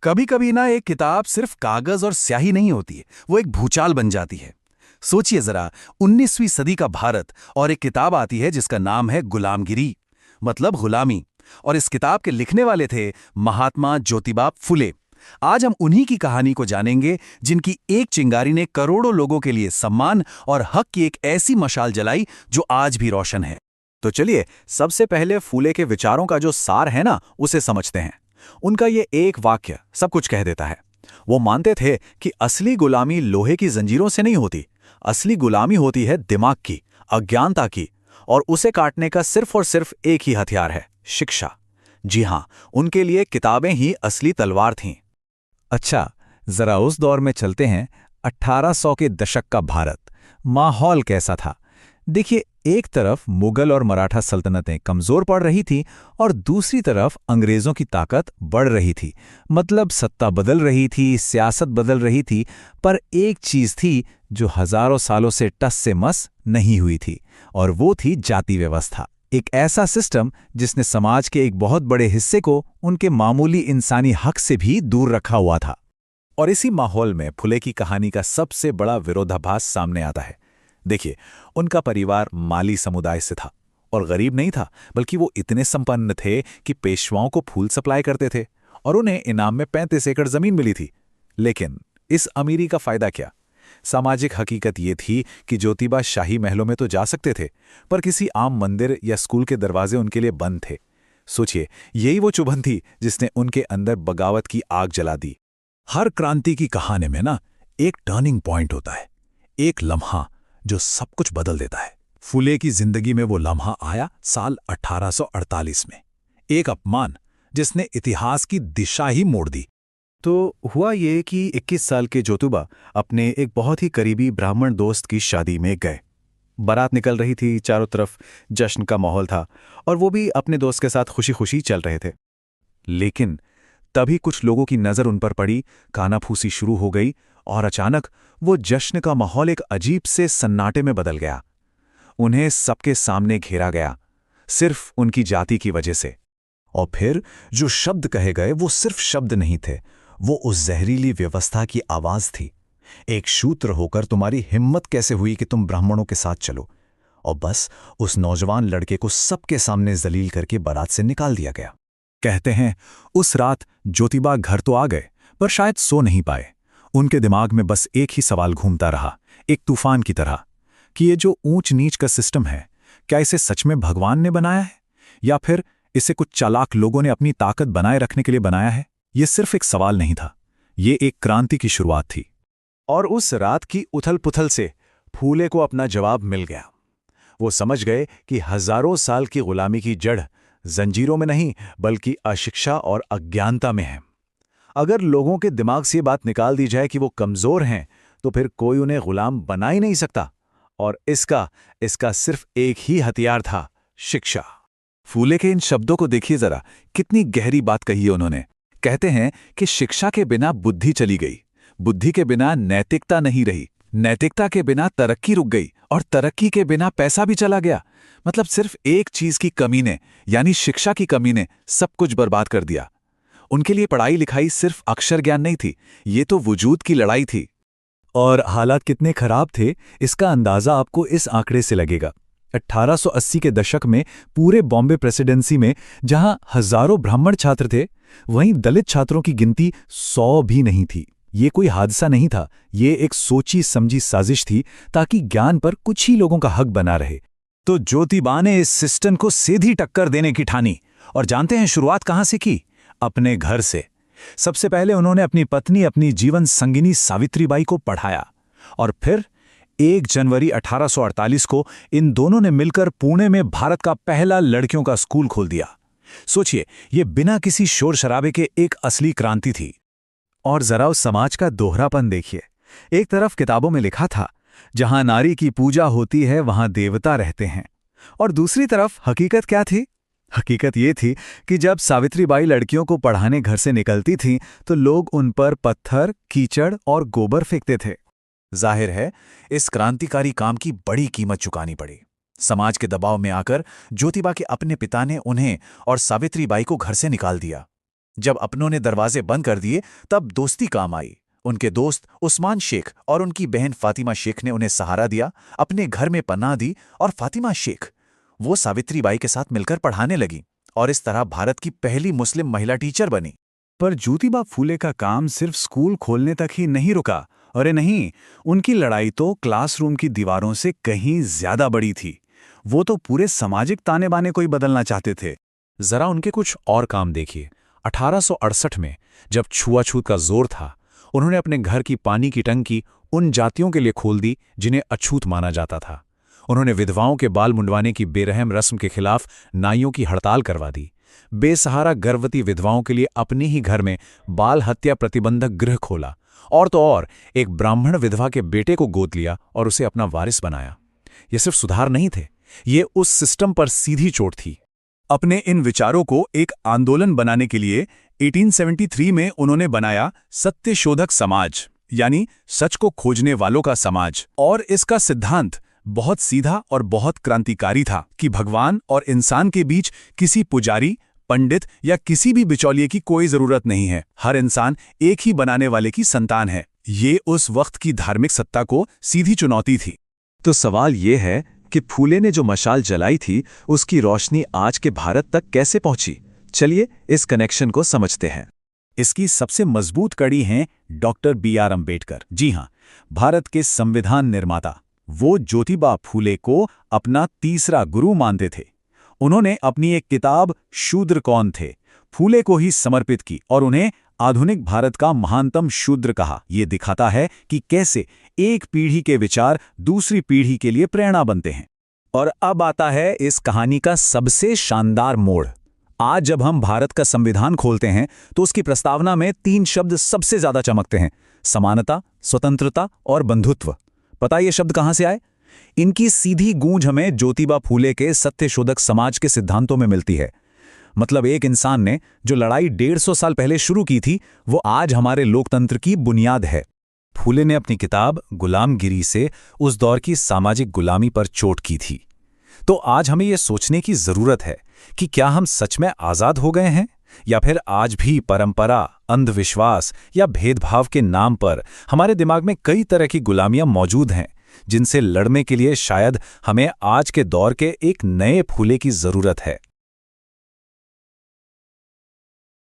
कभी कभी ना एक किताब सिर्फ कागज और स्याही नहीं होती है, वो एक भूचाल बन जाती है। सोचिए जरा, 19वीं सदी का भारत और एक किताब आती है जिसका नाम है गुलामगिरी, मतलब गुलामी। और इस किताब के लिखने वाले थे महात्मा ज्योतिबा फुले। आज हम उन्हीं की कहानी को जानेंगे, जिनकी एक चिंगारी ने करोड़ों लोगों के लिए सम्मान और हक की एक ऐसी मशाल जलाई जो आज भी रोशन है। तो चलिए सबसे पहले फूले के विचारों का जो सार है ना, उसे समझते हैं। उनका ये एक वाक्य सब कुछ कह देता है। वो मानते थे कि असली गुलामी लोहे की जंजीरों से नहीं होती, असली गुलामी होती है दिमाग की, अज्ञानता की, और उसे काटने का सिर्फ और सिर्फ एक ही हथियार है, शिक्षा। जी हां, उनके लिए किताबें ही असली तलवार थीं। अच्छा, जरा उस दौर में चलते हैं। 1800 के दशक का भारत, माहौल कैसा था? देखिए, एक तरफ मुगल और मराठा सल्तनतें कमजोर पड़ रही थीं और दूसरी तरफ अंग्रेजों की ताकत बढ़ रही थी। मतलब सत्ता बदल रही थी, सियासत बदल रही थी, पर एक चीज थी जो हजारों सालों से टस से मस नहीं हुई थी, और वो थी जाति व्यवस्था। एक ऐसा सिस्टम जिसने समाज के एक बहुत बड़े हिस्से को उनके मामूली इंसानी हक से भी दूर रखा हुआ था। और इसी माहौल में फुले की कहानी का सबसे बड़ा विरोधाभास सामने आता है। देखिए, उनका परिवार माली समुदाय से था, और गरीब नहीं था, बल्कि वो इतने संपन्न थे कि पेशवाओं को फूल सप्लाई करते थे, और उन्हें इनाम में 35 एकड़ जमीन मिली थी। लेकिन इस अमीरी का फायदा क्या? सामाजिक हकीकत ये थी कि ज्योतिबा शाही महलों में तो जा सकते थे, पर किसी आम मंदिर या स्कूल के दरवाजे उनके लिए बंद थे। सोचिए, यही वो चुभन थी जिसने उनके अंदर बगावत की आग जला दी। हर क्रांति की कहानी में ना एक टर्निंग पॉइंट होता है, एक लम्हा जो सब कुछ बदल देता है। फुले की जिंदगी में वो लम्हा आया साल 1848 में, एक अपमान जिसने इतिहास की दिशा ही मोड़ दी। तो हुआ ये कि 21 साल के ज्योतिबा अपने एक बहुत ही करीबी ब्राह्मण दोस्त की शादी में गए। बारात निकल रही थी, चारों तरफ जश्न का माहौल था, और वो भी अपने दोस्त के साथ खुशी खुशी चल रहे थे। लेकिन तभी कुछ लोगों की नजर उन पर पड़ी, कानाफूसी शुरू हो गई, और अचानक वो जश्न का माहौल एक अजीब से सन्नाटे में बदल गया। उन्हें सबके सामने घेरा गया, सिर्फ उनकी जाति की वजह से। और फिर जो शब्द कहे गए वो सिर्फ शब्द नहीं थे, वो उस जहरीली व्यवस्था की आवाज थी। एक शूद्र होकर तुम्हारी हिम्मत कैसे हुई कि तुम ब्राह्मणों के साथ चलो? और बस उस नौजवान लड़के को सबके सामने जलील करके बारात से निकाल दिया गया। कहते हैं उस रात ज्योतिबा घर तो आ गए, पर शायद सो नहीं पाए। उनके दिमाग में बस एक ही सवाल घूमता रहा, एक तूफान की तरह, कि ये जो ऊंच नीच का सिस्टम है, क्या इसे सच में भगवान ने बनाया है, या फिर इसे कुछ चालाक लोगों ने अपनी ताकत बनाए रखने के लिए बनाया है? ये सिर्फ एक सवाल नहीं था, ये एक क्रांति की शुरुआत थी। और उस रात की उथल पुथल से फूले को अपना जवाब मिल गया। वो समझ गए कि हजारों साल की गुलामी की जड़ जंजीरों में नहीं, बल्कि अशिक्षा और अज्ञानता में है। अगर लोगों के दिमाग से ये बात निकाल दी जाए कि वो कमजोर हैं, तो फिर कोई उन्हें गुलाम बना ही नहीं सकता। और इसका सिर्फ एक ही हथियार था, शिक्षा। फूले के इन शब्दों को देखिए जरा, कितनी गहरी बात कही है उन्होंने। कहते हैं कि शिक्षा के बिना बुद्धि चली गई, बुद्धि के बिना नैतिकता नहीं रही, नैतिकता के बिना तरक्की रुक गई, और तरक्की के बिना पैसा भी चला गया। मतलब सिर्फ एक चीज की कमी ने, यानी शिक्षा की कमी ने सब कुछ बर्बाद कर दिया। उनके लिए पढ़ाई लिखाई सिर्फ अक्षर ज्ञान नहीं थी, ये तो वजूद की लड़ाई थी। और हालात कितने खराब थे, इसका अंदाजा आपको इस आंकड़े से लगेगा। 1880 के दशक में पूरे बॉम्बे प्रेसिडेंसी में जहां हजारों ब्राह्मण छात्र थे, वहीं दलित छात्रों की गिनती 100 भी नहीं थी। ये कोई हादसा नहीं था, ये एक सोची समझी साजिश थी, ताकि ज्ञान पर कुछ ही लोगों का हक बना रहे। तो ज्योतिबा ने इस सिस्टम को सीधी टक्कर देने की ठानी। और जानते हैं शुरुआत कहां से की? अपने घर से। सबसे पहले उन्होंने अपनी पत्नी, अपनी जीवन संगिनी सावित्रीबाई को पढ़ाया, और फिर 1 जनवरी 1848 को इन दोनों ने मिलकर पुणे में भारत का पहला लड़कियों का स्कूल खोल दिया। सोचिए, ये बिना किसी शोर शराबे के एक असली क्रांति थी। और जरा उस समाज का दोहरापन देखिए। एक तरफ किताबों में लिखा था, जहां नारी की पूजा होती है वहां देवता रहते हैं, और दूसरी तरफ हकीकत क्या थी? हकीकत ये थी कि जब सावित्रीबाई लड़कियों को पढ़ाने घर से निकलती थीं, तो लोग उन पर पत्थर, कीचड़ और गोबर फेंकते थे। जाहिर है, इस क्रांतिकारी काम की बड़ी कीमत चुकानी पड़ी। समाज के दबाव में आकर ज्योतिबा के अपने पिता ने उन्हें और सावित्रीबाई को घर से निकाल दिया। जब अपनों ने दरवाजे बंद कर दिए तब दोस्ती काम आई। उनके दोस्त उस्मान शेख और उनकी बहन फातिमा शेख ने उन्हें सहारा दिया, अपने घर में पनाह दी, और फातिमा शेख वो सावित्रीबाई के साथ मिलकर पढ़ाने लगी और इस तरह भारत की पहली मुस्लिम महिला टीचर बनी। पर ज्योतिबा फूले का काम सिर्फ स्कूल खोलने तक ही नहीं रुका। अरे नहीं, उनकी लड़ाई तो क्लासरूम की दीवारों से कहीं ज्यादा बड़ी थी। वो तो पूरे सामाजिक ताने बाने को ही बदलना चाहते थे। जरा उनके कुछ और काम देखिए। 1868 में जब छुआछूत का जोर था, उन्होंने अपने घर की पानी की टंकी उन जातियों के लिए खोल दी जिन्हें अछूत माना जाता था। उन्होंने विधवाओं के बाल मुंडवाने की बेरहम रस्म के खिलाफ नाइयों की हड़ताल करवा दी। बेसहारा गर्भवती विधवाओं के लिए अपने ही घर में बाल हत्या प्रतिबंधक गृह खोला, और तो और एक ब्राह्मण विधवा के बेटे को गोद लिया और उसे अपना वारिस बनाया। ये सिर्फ सुधार नहीं थे, ये उस सिस्टम पर सीधी चोट थी। अपने इन विचारों को एक आंदोलन बनाने के लिए 1873 में उन्होंने बनाया सत्यशोधक समाज, यानी सच को खोजने वालों का समाज। और इसका सिद्धांत बहुत सीधा और बहुत क्रांतिकारी था कि भगवान और इंसान के बीच किसी पुजारी, पंडित या किसी भी बिचौलिए की कोई जरूरत नहीं है। हर इंसान एक ही बनाने वाले की संतान है। ये उस वक्त की धार्मिक सत्ता को सीधी चुनौती थी। तो सवाल ये है कि फूले ने जो मशाल जलाई थी, उसकी रोशनी आज के भारत तक कैसे पहुंची? चलिए इस कनेक्शन को समझते हैं। इसकी सबसे मजबूत कड़ी हैं डॉक्टर B.R. अम्बेडकर। जी हां, भारत के संविधान निर्माता। वो ज्योतिबा फूले को अपना तीसरा गुरु मानते थे। उन्होंने अपनी एक किताब शूद्र कौन थे फूले को ही समर्पित की और उन्हें आधुनिक भारत का महानतम शूद्र कहा। ये दिखाता है कि कैसे एक पीढ़ी के विचार दूसरी पीढ़ी के लिए प्रेरणा बनते हैं। और अब आता है इस कहानी का सबसे शानदार मोड़। आज जब हम भारत का संविधान खोलते हैं तो उसकी प्रस्तावना में 3 शब्द सबसे ज्यादा चमकते हैं: समानता, स्वतंत्रता और बंधुत्व। पता ये शब्द कहां से आए? इनकी सीधी गूंज हमें ज्योतिबा फूले के सत्यशोधक समाज के सिद्धांतों में मिलती है। मतलब एक इंसान ने जो लड़ाई 150 साल पहले शुरू की थी, वो आज हमारे लोकतंत्र की बुनियाद है। फूले ने अपनी किताब गुलामगिरी से उस दौर की सामाजिक गुलामी पर चोट की थी। तो आज हमें यह सोचने की जरूरत है कि क्या हम सच में आजाद हो गए हैं, या फिर आज भी परंपरा, अंधविश्वास या भेदभाव के नाम पर हमारे दिमाग में कई तरह की गुलामियां मौजूद हैं, जिनसे लड़ने के लिए शायद हमें आज के दौर के एक नए फूले की जरूरत है।